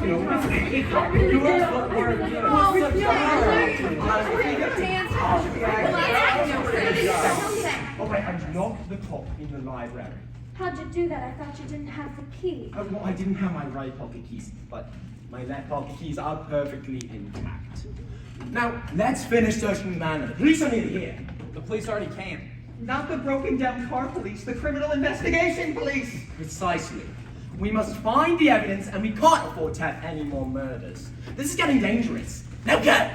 you know, you asked what word, you know, okay, I'm not the cop in the library. How'd you do that? I thought you didn't have the key. Oh, well, I didn't have my right pocket keys, but my left pocket keys are perfectly intact. Now, let's finish searching the manor. The police are nearly here. The police already came. Not the broken down car police, the criminal investigation police. Precisely. We must find the evidence, and we can't afford to have any more murders. This is getting dangerous. Now go!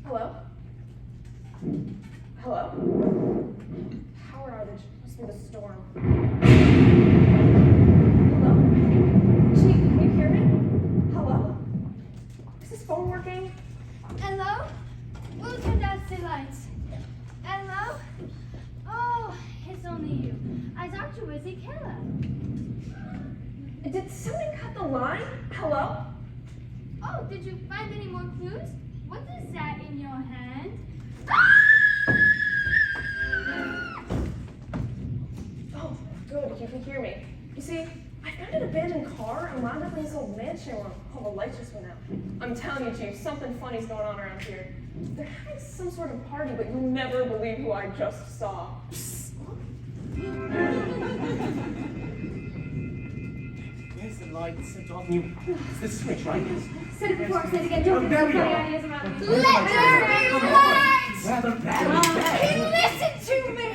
Hello? Hello? Power outage. Must be the storm. Hello? Chief, can you hear me? Hello? Is this phone working? Hello? We'll turn down the lights. Hello? Oh, it's only you. I thought you was a killer. Did somebody cut the line? Hello? Oh, did you find any more clues? What is that in your hand? Oh, good. You can hear me. You see, I found an abandoned car and wound up in this old mansion where all the lights just went out. I'm telling you, Chief, something funny's going on around here. They're having some sort of party, but you'll never believe who I just saw. Where's the light set off? It's this switch, right? Said it before, say it again. Don't there we get are. any ideas about me. Let there be light! Where the battery's dead. Listen to me!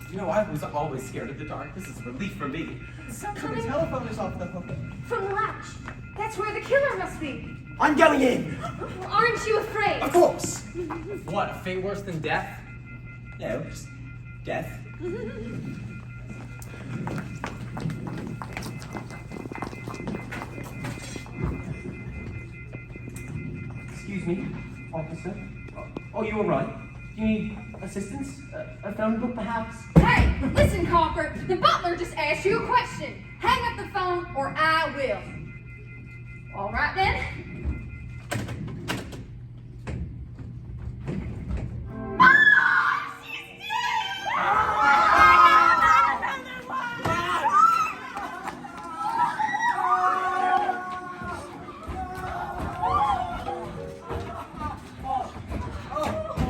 You know, I was always scared of the dark. This is a relief for me. The telephone is off the hook. From the latch. That's where the killer must be. I'm going in! Aren't you afraid? Of course! What, a fate worse than death? No, just death. Excuse me, officer. Oh, you all right? Do you need assistance? A phone book, perhaps? Hey, listen, Copper. The butler just asked you a question. Hang up the phone or I will. All right, then.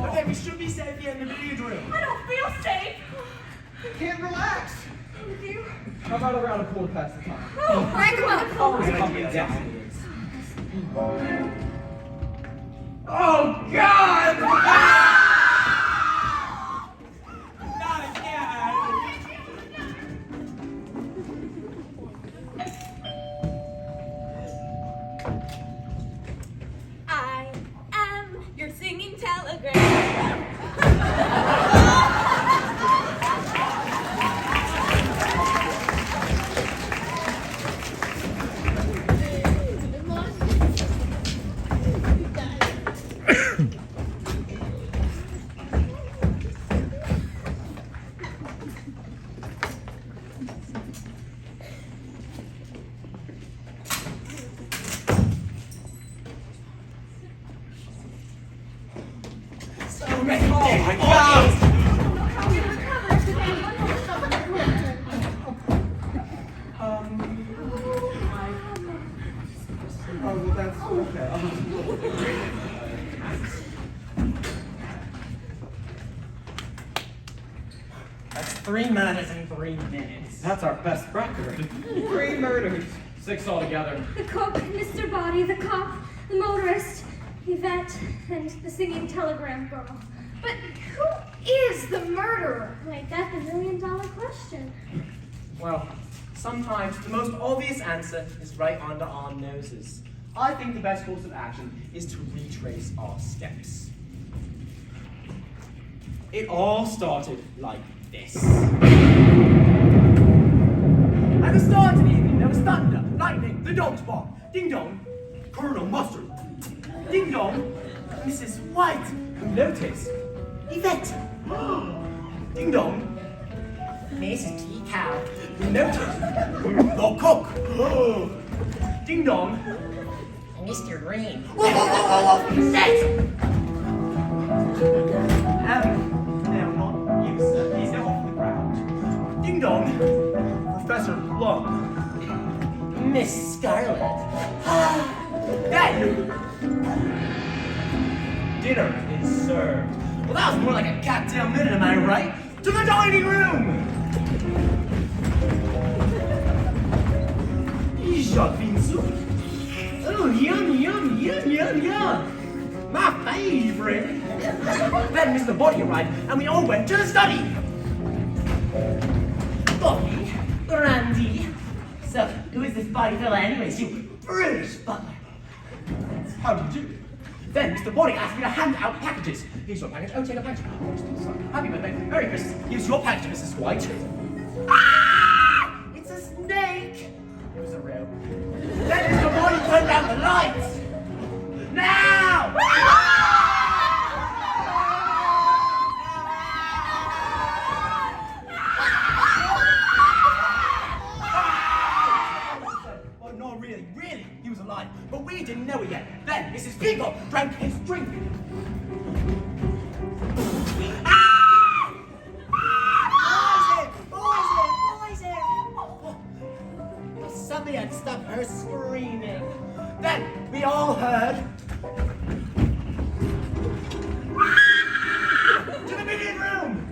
Okay, we should be safe here in the billiard room. I don't feel safe. I can't relax. With you. How about a round of pool to pass the time? Crank 'em up. Oh, God! Not again! I am your singing telegram. Oh, my God! Oh, well, that's okay. That's 3 murders in 3 minutes. That's our best record. 3 murders. 6 altogether. The cook, Mr. Body, the cop, the motorist, Yvette, and the singing telegram girl. But who is the murderer? Wait, that's the million-dollar question. Well, sometimes the most obvious answer is right under our noses. I think the best course of action is to retrace our steps. It all started like this. At the start of the evening, there was thunder, lightning, the dogs barked. Ding dong, Colonel Mustard. Ding dong, Mrs. White, who noticed. Yvette. Ding dong, Mrs. Tea-Cow, who noticed. The cook. Ding dong, Mr. Green. Yvette! Now, not you, sir. He's off the ground. Ding dong, Professor Plum. Miss Scarlet. Then, dinner is served. Well, that was more like a goddamn minute, am I right? To the dining room! Shark bean soup. Oh, yum, yum, yum, yum, yum. My favorite. Then Mr. Body arrived, and we all went to the study. Bobby, Randy. So, who is this body fella anyways? You British butler. How do you do? Then Mr. Body asked me to hand out packages. Here's your package. Oh, take a package. Happy birthday. Merry Christmas. Here's your package, Mrs. White. Ah! It's a snake. It was a real. Then Mr. Body turned down the lights. Now! Well, no, really, he was alive. But we didn't know it yet. Then Mrs. Peacock drank his drink. Somebody had to stop her screaming. Then we all heard. To the billiard room!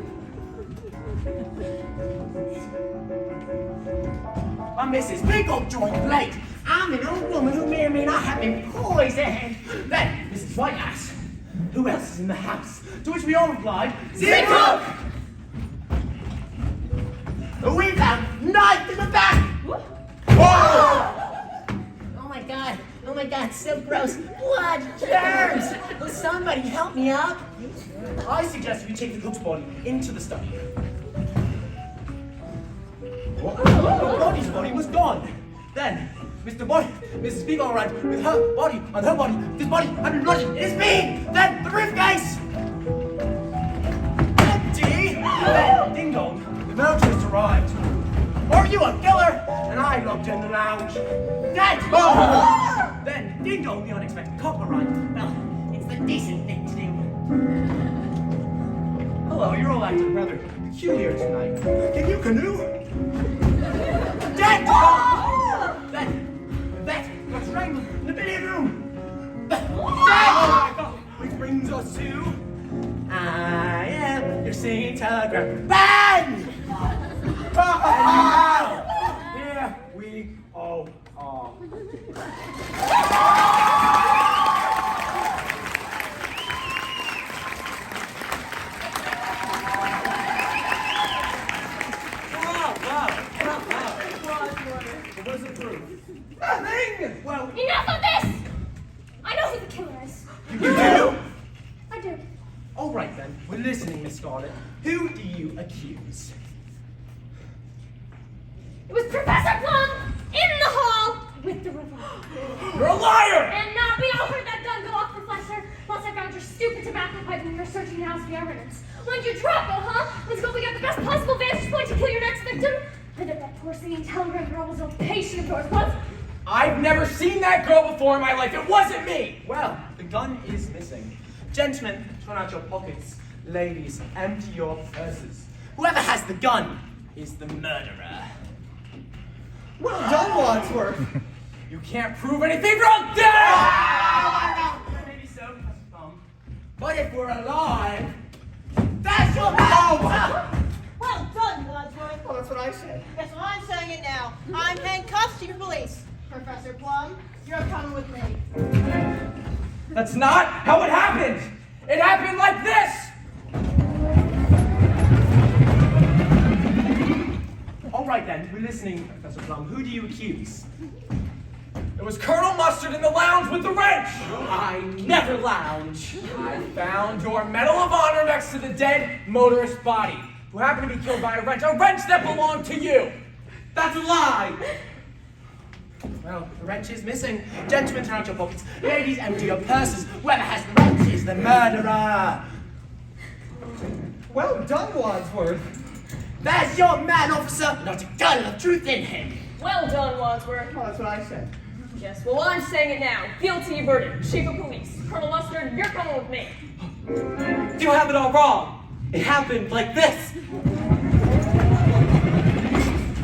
Mrs. Peacock joined late. I'm an old woman who may or may not have been poisoned. Then Mrs. White asked, who else is in the house? To which we all replied, Zip Cook! We found knife in the back! Oh my god, so gross. Blood, germs! Will somebody help me out? I suggest we take the cook's body into the study. The body's body was gone. Then, Mrs. Beagle arrived with her body on her body. This body had been blooded. It is me! Then, the briefcase! Empty! Then, ding dong, the motorist arrived. Are you a killer? And I looked in the lounge. Dead! Then, ding dong, the unexpected cop arrived. Well, it's the decent thing to do. Hello, you're all acting rather peculiar tonight. Can you canoe? Dead! Then, that got strangled in the billiard room. Dead! Which brings us to I am your singing telegram. Bang! And now, here we all are. What does it prove? Nothing! Well, Enough of this! I know who the killer is. you do? I do. All right then, we're listening, Miss Scarlet. Who do you accuse? It was Professor Plum in the hall with the revolver. You're a liar! And we all heard that gun go off, Professor. Plus, I found your stupid tobacco pipe when we were searching the house for evidence. When'd you drop it, huh? Let's go get the best possible vantage point to kill your next victim. I bet that poor singing telegram girl was a patient of yours, was? I've never seen that girl before in my life. It wasn't me! Well, the gun is missing. Gentlemen, turn out your pockets. Ladies, empty your purses. Whoever has the gun is the murderer. Well done, Wadsworth. You can't prove anything wrong there! Maybe so, Professor Plum. But if we're alive, that's your power! Well done, Wadsworth. Well, that's what I said. Guess what I'm saying it now. I'm handcuffed to your police. Professor Plum, you're coming with me. That's not how it happened! It happened like this! All right then, we're listening, Professor Plum. Who do you accuse? was Colonel Mustard in the lounge with the wrench. I never lounge. I found your Medal of Honor next to the dead motorist's body, who happened to be killed by a wrench that belonged to you. That's a lie. Well, the wrench is missing. Gentlemen, turn out your pockets. Ladies, empty your purses. Whoever has the wrench is the murderer. Well done, Wadsworth. There's your man, officer. Not a gun of truth in him. Well done, Wadsworth. Well, that's what I said. Yes, well, I'm saying it now. Guilty verdict. Chief of Police. Colonel Mustard, you're coming with me. You have it all wrong. It happened like this.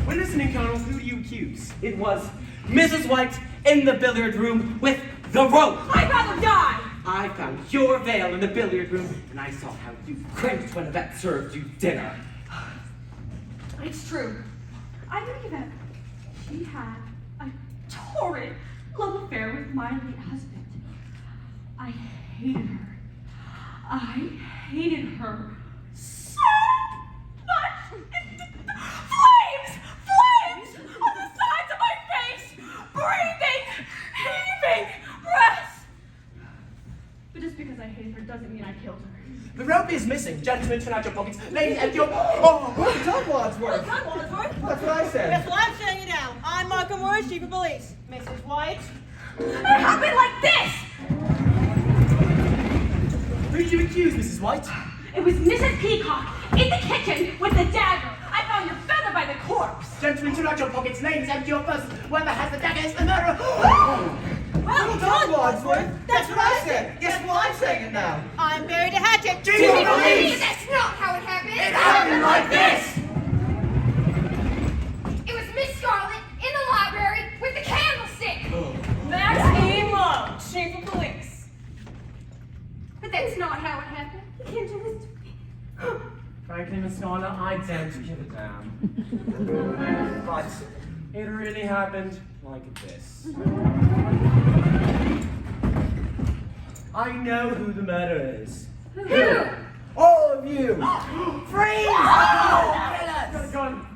When listening, Colonel, who do you accuse? It was Mrs. White in the billiard room with the rope. I'd rather die! I found your veil in the billiard room, and I saw how you cringed when Yvette served you dinner. It's true. I believe that she had a torrid love affair with my late husband. I hated her. I hated her so much. Flames! Flames on the sides of my face! Breathing! Heaving! Breath! But just because I hated her doesn't mean I killed her. The rope is missing. Gentlemen, turn out your pockets. Ladies, empty your... Oh, Well done, Wadsworth. Come, Wadsworth. That's what I said. That's what I'm saying it now. I'm Markham Morris, Chief of Police. Mrs. White. It happened like this! who did you accuse, Mrs. White? It was Mrs. Peacock in the kitchen with the dagger. I found your feather by the corpse. Gentlemen, turn out your pockets. Ladies, empty your purses. Whoever has the dagger is the murderer. Well done, Wadsworth. That's what I said. Yes, well, I'm saying it now. I'm buried a hatchet. Chief of Police! That's not how it happened. It happened like this! It was Miss Scarlet in the library with the candlestick. That's Emo, Chief of Police. But that's not how it happened. You can't do this to me. Frankly, Miss Garner, I don't give a damn. But it really happened like this. I know who the murderer is. Who? All of you! Freeze! Oh, kill us! Go on.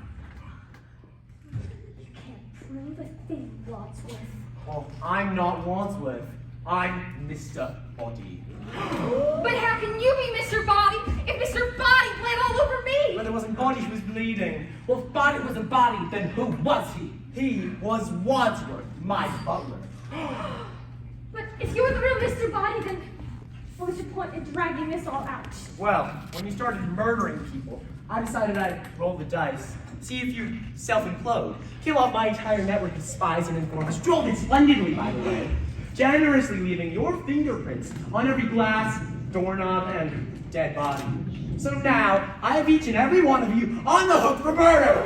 You can't prove a thing, Wadsworth. Oh, I'm not Wadsworth. I'm Mr. Body. But how can you be Mr. Body if Mr. Body bled all over me? But there wasn't Body who was bleeding. Well, if Body wasn't Body, then who was he? He was Wadsworth, my butler. But if you were the real Mr. Body, then what was your point in dragging this all out? Well, when you started murdering people, I decided I'd roll the dice. See if you self-implode. Kill off my entire network of spies and informers. Drilled it splendidly, by the way. Generously leaving your fingerprints on every glass, doorknob, and dead body. So now, I have each and every one of you on the hook for murder!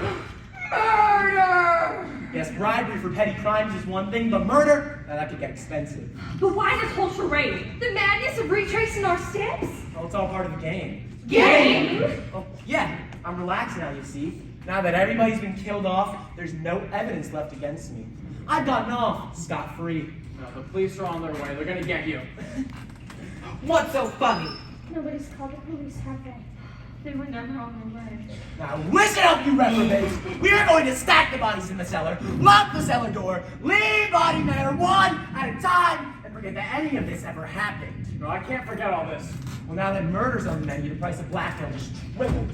Murder! Yes, bribery for petty crimes is one thing, but murder, now that could get expensive. But why this whole charade? The madness of retracing our steps? Well, it's all part of the game. Game? Oh, yeah, I'm relaxed now, you see. Now that everybody's been killed off, there's no evidence left against me. I've gotten off scot-free. No, the police are on their way. They're gonna get you. What's so funny? Nobody's called the police, have they? They were never on their way. Now listen up, you reprobates! We are going to stack the bodies in the cellar, lock the cellar door, leave body matter one at a time, and forget that any of this ever happened. No, I can't forget all this. Well, now that murder's on the menu, the price of blackmail just tripled.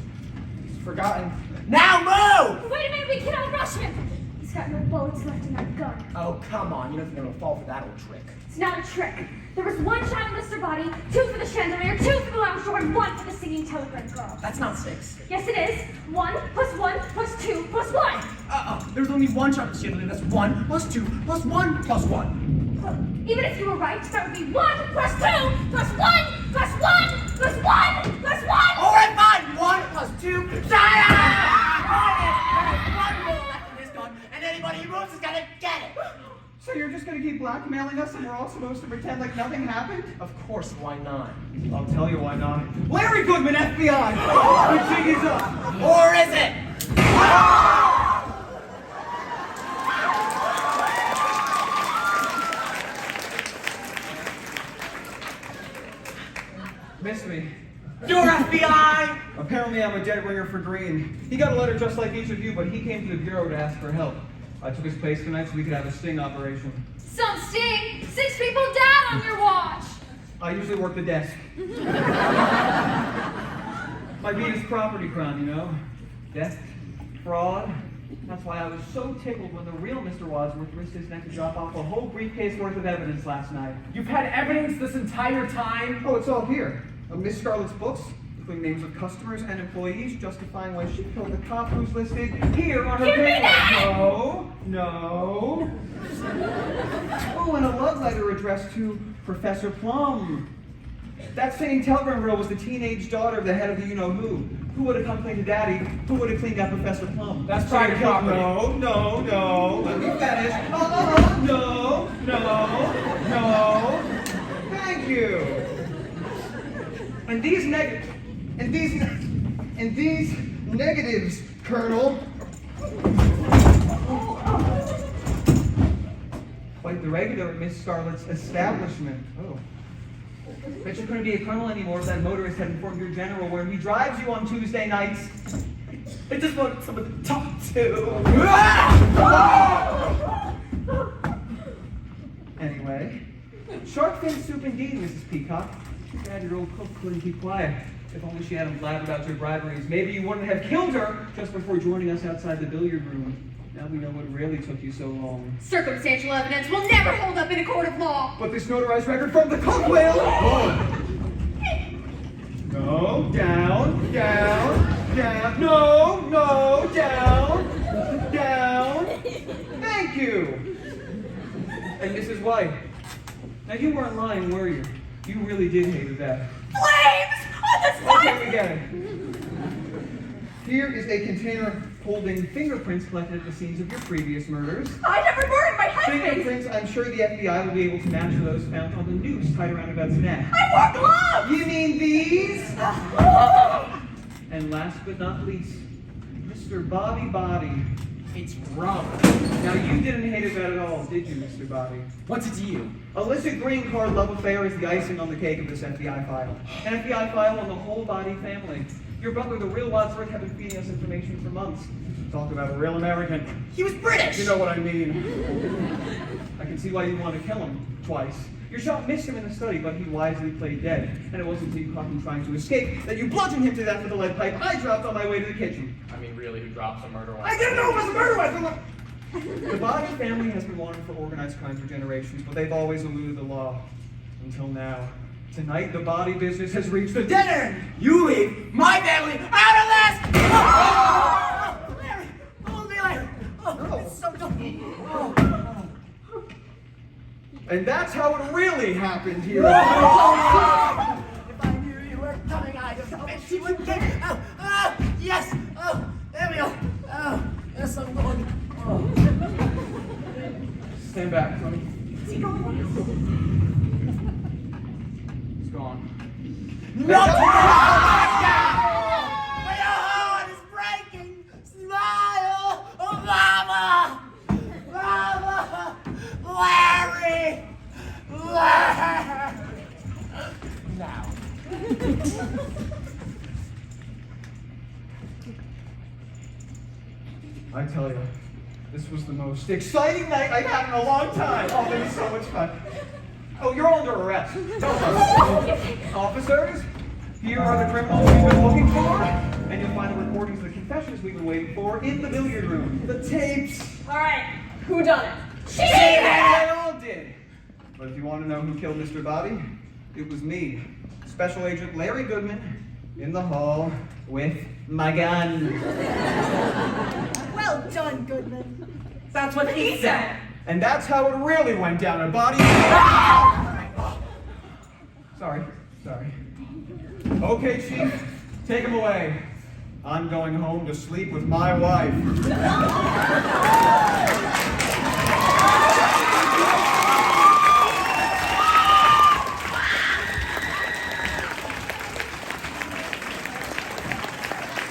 He's forgotten. Now move! Wait a minute, we cannot rush him! He's got no bullets left in that gun. Oh, come on, you don't think I'm gonna fall for that old trick. It's not a trick. There was one shot at Mr. Body, 2 for the chandelier, 2 for the lounge door, and 1 for the singing telegram girl. That's not 6. Yes, it is. 1 plus 1 plus 2 plus 1. There's only one shot at chandelier. That's 1 plus 2 plus 1 plus 1. Well, even if you were right, that would be 1 plus 2 plus 1 plus 1 plus 1 plus 1. All right, fine. 1 plus 2. Shut up! There's one rule left in this gun, and anybody who moves is gonna get it. So you're just gonna keep blackmailing us and we're all supposed to pretend like nothing happened? Of course, why not? I'll tell you why not. Larry Goodman, FBI! The jig is up! Or is it? Miss me. You're FBI! Apparently I'm a dead ringer for Green. He got a letter just like each of you, but he came to the Bureau to ask for help. I took his place tonight so we could have a sting operation. So sting. 6 people died on your watch. I usually work the desk. My beat is property crime, you know? Theft, fraud. That's why I was so tickled when the real Mr. Wadsworth risked his neck to drop off a whole briefcase worth of evidence last night. You've had evidence this entire time? Oh, it's all here. Miss Scarlett's books, including names of customers and employees, justifying why she killed the cop who's listed here on her Give me paper. that! No. Oh, and a love letter addressed to Professor Plum. That same telegram girl was the teenage daughter of the head of the you-know-who. Who would have come clean to Daddy? Who would have cleaned out Professor Plum? That's private property. No. Let me finish. No. Thank you. And these negatives, Colonel. Quite the regular at Miss Scarlett's establishment. Oh. Bet you couldn't be a colonel anymore if that motorist had informed your general where he drives you on Tuesday nights. I just wanted someone to talk to. Anyway, shark fin soup indeed, Mrs. Peacock. Too bad your old cook couldn't keep quiet. If only she hadn't blabbed about your briberies, maybe you wouldn't have killed her just before joining us outside the billiard room. Now we know what really took you so long. Circumstantial evidence will never hold up in a court of law. But this notarized record from the cook will. No, down. No, down. Thank you. And Mrs. White. Now you weren't lying, were you? You really did hate Yvette. Flames on the side! Okay, we get it. Here is a container holding fingerprints collected at the scenes of your previous murders. I never burned my husband. Fingerprints I'm sure the FBI will be able to match those found on the noose tied around Yvette's neck. I wore gloves. You mean these? And last but not least, Mr. Bobby Body. It's wrong. Now you didn't hate Yvette at all, did you, Mr. Body? What's it to you? Illicit green card love affair is the icing on the cake of this FBI file. An FBI file on the whole Body family. Your butler, the real Wadsworth, have been feeding us information for months. Talk about a real American. He was British! You know what I mean. I can see why you want to kill him twice. Your shot missed him in the study, but he wisely played dead. And it wasn't until you caught him trying to escape that you bludgeoned him to death with a lead pipe I dropped on my way to the kitchen. I mean, really, who drops a murder I didn't know it was a murder weapon! The Body family has been wanted for organized crime for generations, but they've always eluded the law. Until now. Tonight, the Body business has reached a dead end! You leave my family out of this! Oh, Larry! Oh, Larry! Oh, it's so dumb. Oh. And that's how it really happened here. If I knew you were coming, I'd have bet you would get. Yes! Oh, there we go. Oh, yes, I'm going. Oh. Stand back, Tony. Is he going? He's gone. Not my heart is breaking. Smile, oh, Mama! Mama! Larry! Larry! Now. I tell you, this was the most exciting night I've had in a long time. Oh, it was so much fun. Oh, you're all under arrest. Don't worry. Officers, here are the criminals we've been looking for, and you'll find the recordings of the confessions we've been waiting for in the billiard room. The tapes. All right, who done it? She They all did. But if you want to know who killed Mr. Body, it was me, Special Agent Larry Goodman, in the hall with my gun. Well done, Goodman. That's what he said. And that's how it really went down. A body. Sorry. Okay, Chief, take him away. I'm going home to sleep with my wife.